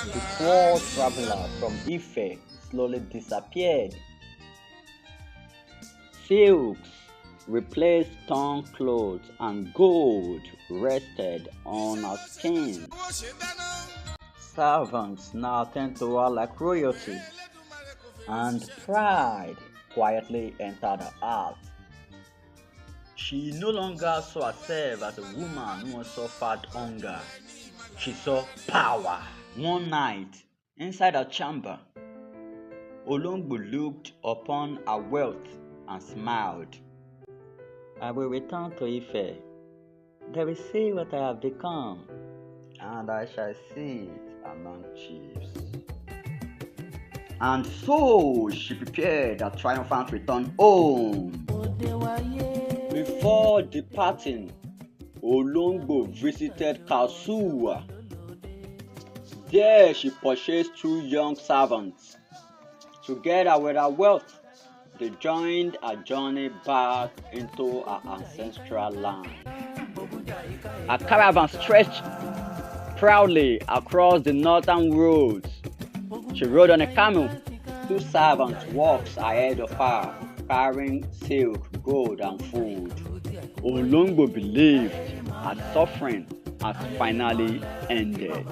The poor traveler from Ife slowly disappeared. Silks replaced torn clothes and gold rested on her skin. Servants now tend to her like royalty, and pride quietly entered her heart. She no longer saw herself as a woman who suffered hunger. She saw power. One night, inside her chamber, Olóngbò looked upon her wealth and smiled. I will return to Ife. They will see what I have become, and I shall see it among chiefs. And so she prepared a triumphant return home. Before departing, Olóngbò visited Kasua. There she purchased 2 young servants. Together with her wealth, they joined a journey back into her ancestral land. A caravan stretched proudly across the northern roads. She rode on a camel. 2 servants walked ahead of her, carrying silk, gold, and food. Olóngbò believed her suffering has finally ended.